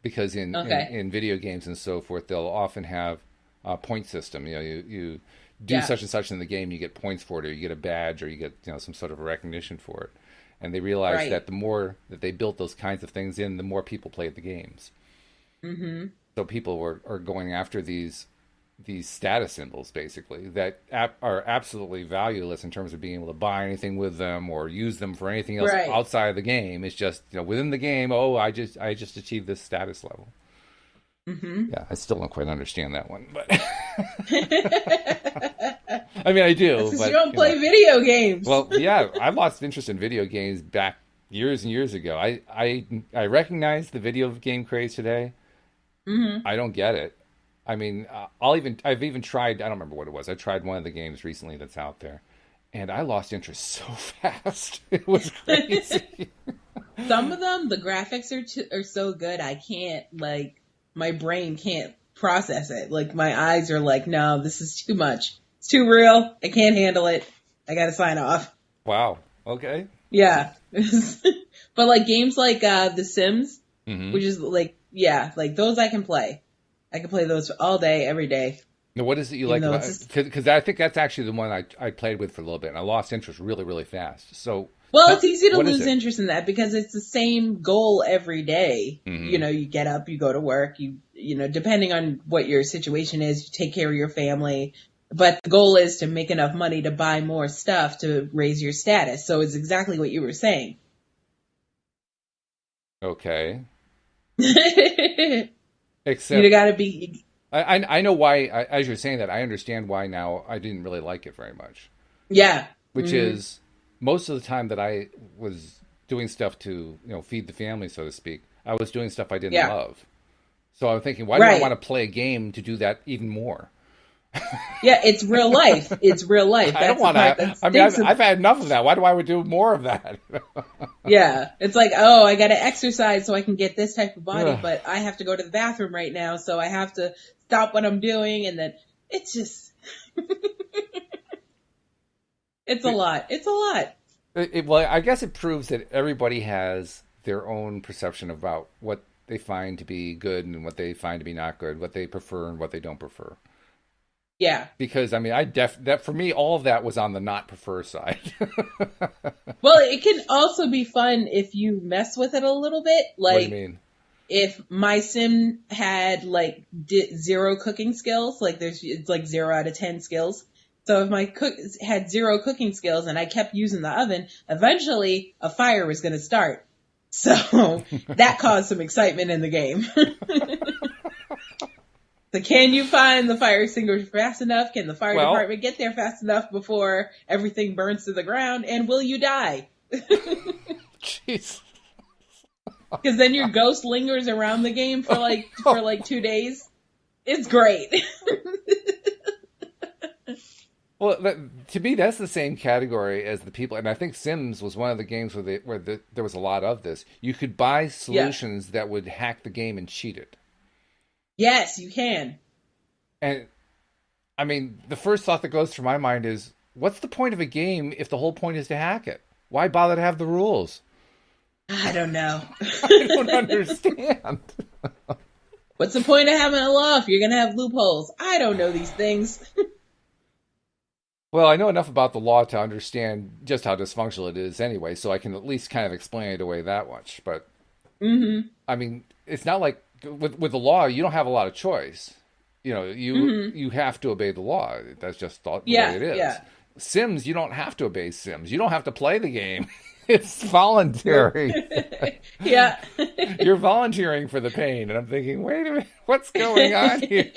Because in video games and so forth, they'll often have a point system. You do such and such in the game, you get points for it, or you get a badge, or you get some sort of a recognition for it. And they realized that the more that they built those kinds of things in, the more people played the games. So people are going after these status symbols, basically, that are absolutely valueless in terms of being able to buy anything with them or use them for anything else outside of the game. It's just within the game. Oh, I just achieved this status level. Yeah, I still don't quite understand that one, but I mean, I do. Because you don't play video games. Well, yeah, I lost interest in video games back years and years ago. I recognize the video game craze today. I don't get it. I mean, I've even tried. I don't remember what it was. I tried one of the games recently that's out there, and I lost interest so fast. It was crazy. Some of them, the graphics are so good, I can't my brain can't process it. Like, my eyes are like, no, this is too much. It's too real. I can't handle it. I gotta sign off. Wow. Okay. Yeah. But games like The Sims, which is those I can play. I can play those all day, every day. Now, what is it you like about it? Because I think that's actually the one I played with for a little bit, and I lost interest really, really fast. So, well, it's easy to lose interest in that because it's the same goal every day. Mm-hmm. You know, you get up, you go to work, you know, depending on what your situation is, you take care of your family. But the goal is to make enough money to buy more stuff to raise your status. So it's exactly what you were saying. Okay. Except you gotta be. I know why. As you're saying that, I understand why now. I didn't really like it very much. Yeah. Which is most of the time that I was doing stuff to feed the family, so to speak. I was doing stuff I didn't love. So I'm thinking, why do I want to play a game to do that even more? Yeah, it's real life. It's real life. I don't want to. I mean, I've had enough of that. Why do I do more of that? Yeah, it's like, oh, I got to exercise so I can get this type of body, but I have to go to the bathroom right now, so I have to stop what I'm doing, and then it's just, it's a lot. It's a lot. Well, I guess it proves that everybody has their own perception about what they find to be good and what they find to be not good, what they prefer and what they don't prefer. Yeah. Because, I mean, that for me, all of that was on the not prefer side. Well, it can also be fun if you mess with it a little bit. Like, what do you mean? If my sim had, like, 0 cooking skills, like, it's like 0 out of 10 skills. So if my cook had 0 cooking skills and I kept using the oven, eventually a fire was going to start. So that caused some excitement in the game. So can you find the fire extinguisher fast enough? Can the fire department get there fast enough before everything burns to the ground? And will you die? Jeez. Because then your ghost lingers around the game for like 2 days. It's great. Well, to me, that's the same category as the people, and I think Sims was one of the games where there was a lot of this. You could buy solutions that would hack the game and cheat it. Yes, you can. And, I mean, the first thought that goes through my mind is, what's the point of a game if the whole point is to hack it? Why bother to have the rules? I don't know. I don't understand. What's the point of having a law if you're going to have loopholes? I don't know these things. Well, I know enough about the law to understand just how dysfunctional it is anyway, so I can at least kind of explain it away that much. But, I mean, it's not like with the law, you don't have a lot of choice. You know, you have to obey the law. That's just the way it is. Yeah. Sims, you don't have to obey Sims. You don't have to play the game. It's voluntary. Yeah. You're volunteering for the pain. And I'm thinking, wait a minute, what's going on here?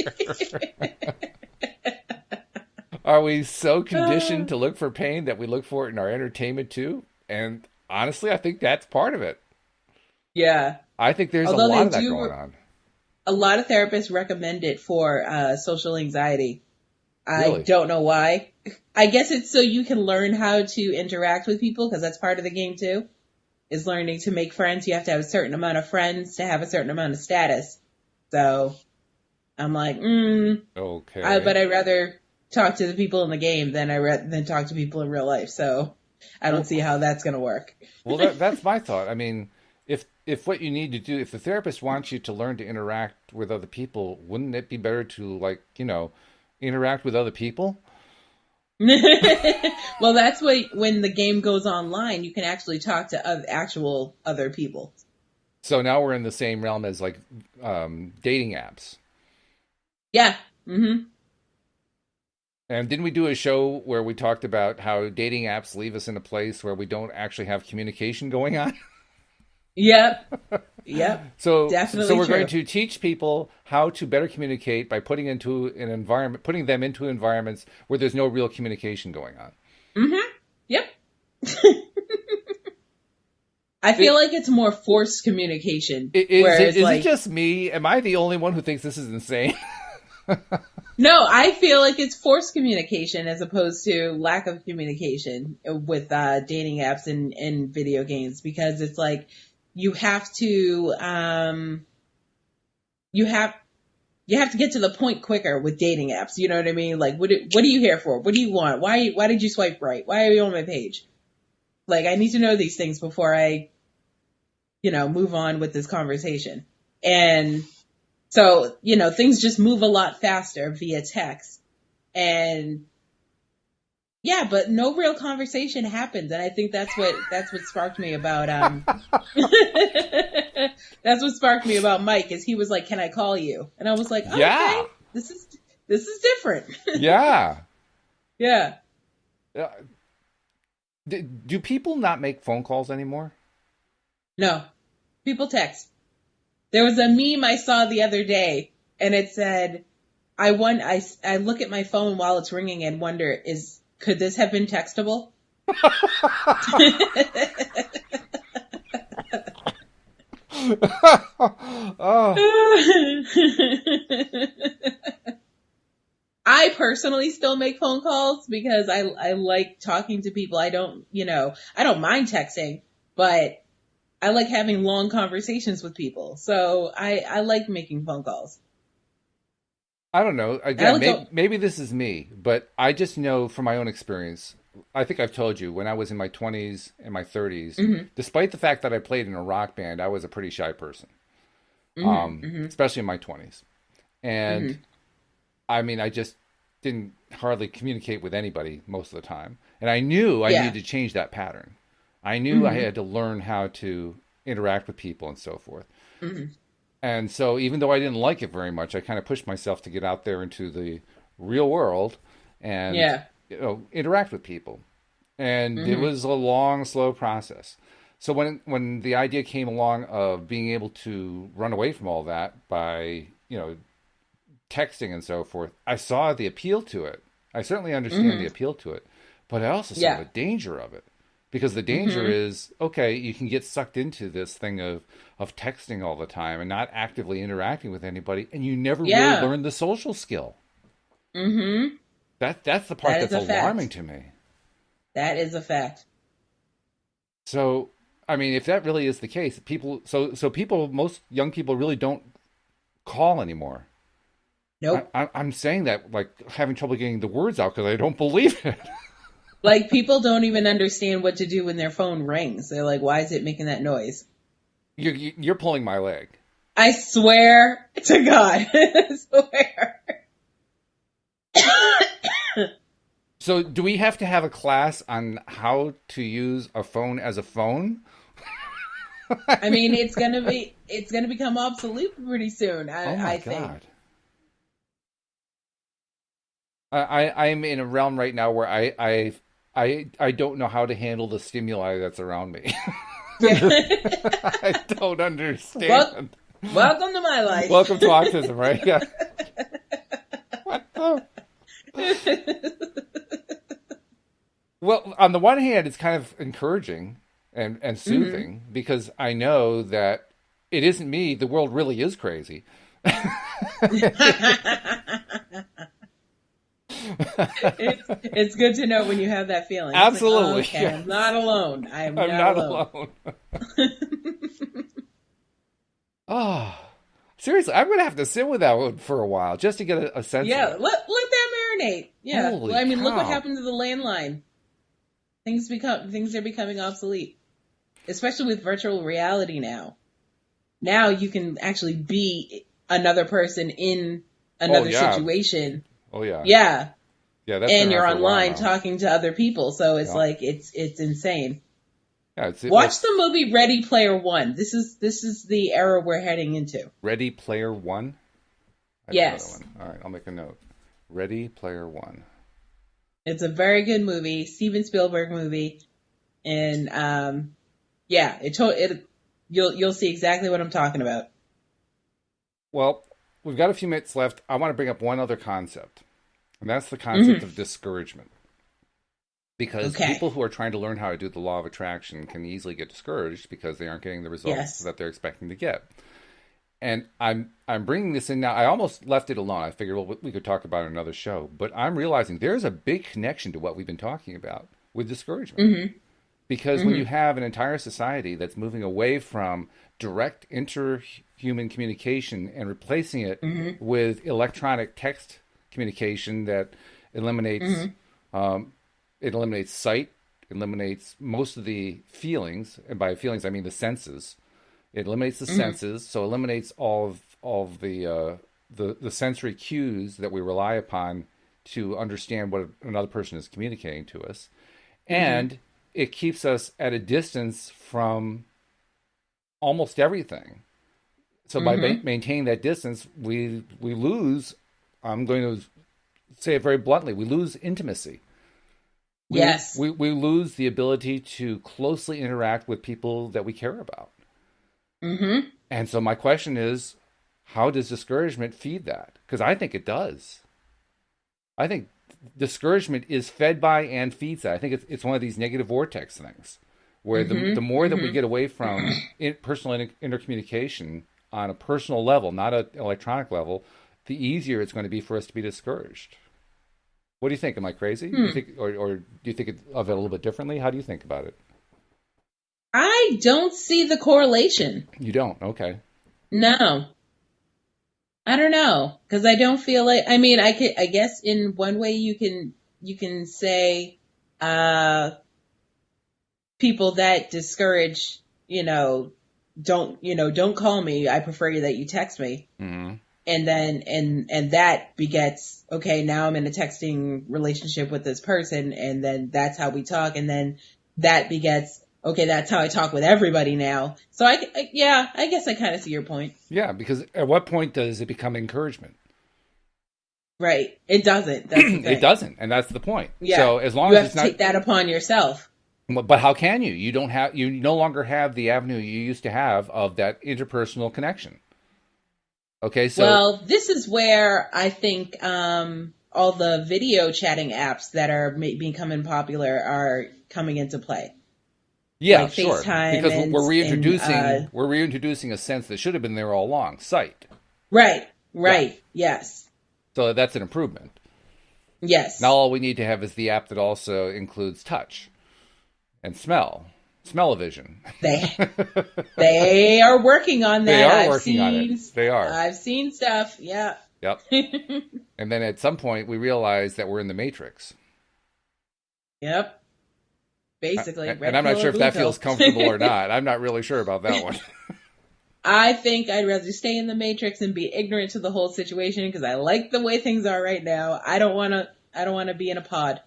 Are we so conditioned to look for pain that we look for it in our entertainment too? And honestly, I think that's part of it. Yeah. I think there's a lot of that going on. A lot of therapists recommend it for social anxiety. Really? I don't know why. I guess it's so you can learn how to interact with people, because that's part of the game too, is learning to make friends. You have to have a certain amount of friends to have a certain amount of status. So I'm like, okay. But I'd rather talk to the people in the game than talk to people in real life. So I don't see how that's going to work. Well, that's my thought. I mean, if what you need to do, if the therapist wants you to learn to interact with other people, wouldn't it be better to interact with other people? Well, that's when the game goes online, you can actually talk to actual other people. So now we're in the same realm as like dating apps. Yeah. Mm-hmm. And didn't we do a show where we talked about how dating apps leave us in a place where we don't actually have communication going on? Yep. So definitely we're true. going to teach people how to better communicate by putting them into environments where there's no real communication going on. Mm-hmm. Yep. I feel like it's more forced communication. Is it just me? Am I the only one who thinks this is insane? No, I feel like it's forced communication as opposed to lack of communication with dating apps and video games, because it's like you have to you have to get to the point quicker with dating apps. You know what I mean? Like, what are you here for? What do you want? Why did you swipe right? Why are you on my page? Like, I need to know these things before I, move on with this conversation. And So, things just move a lot faster via text. And yeah, but no real conversation happens. And I think that's what sparked me about, that's what sparked me about Mike, is he was like, "Can I call you?" And I was like, okay, this is different. Yeah. Yeah. Do people not make phone calls anymore? No, people text. There was a meme I saw the other day, and it said, I look at my phone while it's ringing and wonder, could this have been textable?" Oh. I personally still make phone calls because I like talking to people. I don't mind texting, but I like having long conversations with people. So I like making phone calls. I don't know. Again, maybe this is me, but I just know from my own experience. I think I've told you, when I was in my 20s and my 30s, mm-hmm. despite the fact that I played in a rock band, I was a pretty shy person, especially in my 20s. And mm-hmm. I mean, I just didn't hardly communicate with anybody most of the time. And I knew I needed to change that pattern. I knew mm-hmm. I had to learn how to interact with people and so forth. Mm-hmm. And so even though I didn't like it very much, I kind of pushed myself to get out there into the real world and interact with people. And mm-hmm. it was a long, slow process. So when the idea came along of being able to run away from all that by, texting and so forth, I saw the appeal to it. I certainly understand mm-hmm. the appeal to it, but I also saw the danger of it. Because the danger mm-hmm. is, okay, you can get sucked into this thing of texting all the time and not actively interacting with anybody, and you never really learn the social skill. Mm-hmm. That's the part that's alarming to me. That is a fact. So, I mean, if that really is the case, most young people really don't call anymore. Nope. I'm saying that, like, having trouble getting the words out because I don't believe it. Like, people don't even understand what to do when their phone rings. They're like, why is it making that noise? You're pulling my leg. I swear to God. I swear. So do we have to have a class on how to use a phone as a phone? I mean, it's gonna become obsolete pretty soon. I think. I'm in a realm right now where I don't know how to handle the stimuli that's around me. I don't understand. Welcome to my life. Welcome to autism, right? Yeah. What the? Well, on the one hand, it's kind of encouraging and soothing mm-hmm. because I know that it isn't me. The world really is crazy. It's good to know when you have that feeling. Absolutely. Like, okay, I'm not alone. I'm not alone. Oh, seriously, I'm going to have to sit with that one for a while just to get a sense of it. Let that marinate. Yeah. Holy I mean, cow. Look what happened to the landline. Things are becoming obsolete, especially with virtual reality now. Now you can actually be another person in another situation. Oh yeah. Yeah. Yeah. That's and you're online talking to other people. So it's like, it's insane. Yeah, Watch the movie Ready Player One. This is the era we're heading into. Ready Player One? Yes. All right. I'll make a note. Ready Player One. It's a very good movie. Steven Spielberg movie. And, you'll see exactly what I'm talking about. Well, we've got a few minutes left. I want to bring up one other concept, and that's the concept of discouragement. Because people who are trying to learn how to do the law of attraction can easily get discouraged because they aren't getting the results that they're expecting to get. And I'm bringing this in now. I almost left it alone. I figured, well, we could talk about it in another show. But I'm realizing there's a big connection to what we've been talking about with discouragement. Mm-hmm. Because when you have an entire society that's moving away from direct interhuman communication and replacing it with electronic text communication that eliminates it eliminates sight, eliminates most of the feelings, and by feelings I mean the senses, It eliminates the senses, so eliminates all of the sensory cues that we rely upon to understand what another person is communicating to us. And it keeps us at a distance from almost everything. So by maintaining that distance, we lose, I'm going to say it very bluntly, we lose intimacy. Yes. We lose the ability to closely interact with people that we care about. And so my question is, how does discouragement feed that? Because I think it does. I think discouragement is fed by and feeds that. I think it's one of these negative vortex things where the more that we get away from personal intercommunication on a personal level, not an electronic level, the easier it's going to be for us to be discouraged. What do you think? Am I crazy? Do you think, or do you think of it a little bit differently? How do you think about it? I don't see the correlation. You don't? Okay. No. I don't know, because I don't feel like, I mean, I guess in one way you can say people that discourage, don't call me. I prefer that you text me. And then and that begets, okay, now I'm in a texting relationship with this person, and then that's how we talk, and then that begets, okay, that's how I talk with everybody now. So I guess I kind of see your point. Yeah, because at what point does it become encouragement? Right. It doesn't. That's the thing. It doesn't, and that's the point. Yeah. So as long as it's you have to take that upon yourself. But how can you? You no longer have the avenue you used to have of that interpersonal connection. Okay, so well, this is where I think all the video chatting apps that are becoming popular are coming into play. Yeah, like sure. FaceTime because we're reintroducing a sense that should have been there all along. Sight. Right. Yeah. Yes. So that's an improvement. Yes. Now all we need to have is the app that also includes touch and smell-o-vision. They are working on that. They are working on it. They are. I've seen stuff. Yeah. Yep. And then at some point we realize that we're in the Matrix. Yep. Basically. And I'm not sure if that feels comfortable or not. I'm not really sure about that one. I think I'd rather stay in the Matrix and be ignorant to the whole situation because I like the way things are right now. I don't want to be in a pod.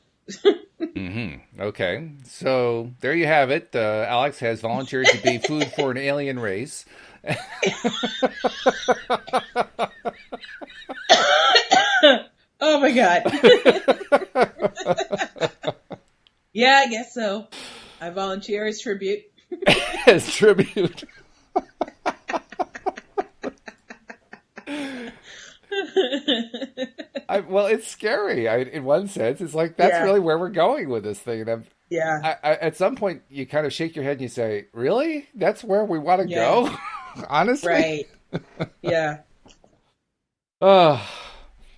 Okay. So there you have it. Alyx has volunteered to be food for an alien race. Oh my God. Yeah, I guess so. I volunteer as tribute. As tribute. Well, it's scary. In one sense, it's like that's really where we're going with this thing. And at some point, you kind of shake your head and you say, "Really? That's where we want to go?" Honestly, right? Yeah.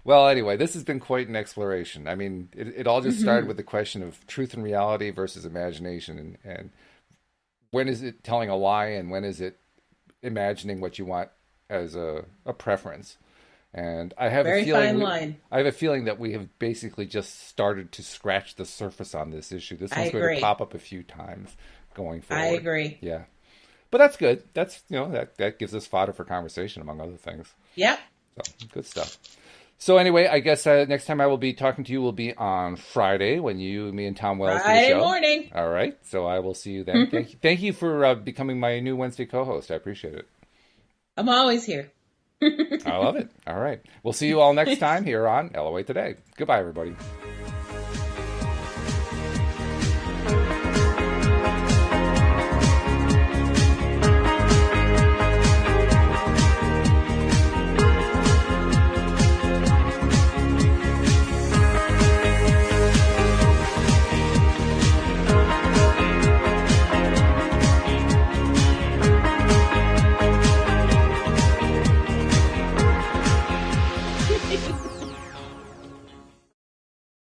Well, anyway, this has been quite an exploration. I mean, it all just started with the question of truth and reality versus imagination, and when is it telling a lie, and when is it imagining what you want as a preference. And I have a feeling that we have basically just started to scratch the surface on this issue. This one's going to pop up a few times going forward. I agree. Yeah. But that's good. That's, that gives us fodder for conversation, among other things. Yep. So, good stuff. So anyway, I guess next time I will be talking to you will be on Friday when me and Tom Wells do the show. Friday morning. All right. So I will see you then. Thank you for becoming my new Wednesday co-host. I appreciate it. I'm always here. I love it. All right. We'll see you all next time here on LOA Today. Goodbye, everybody.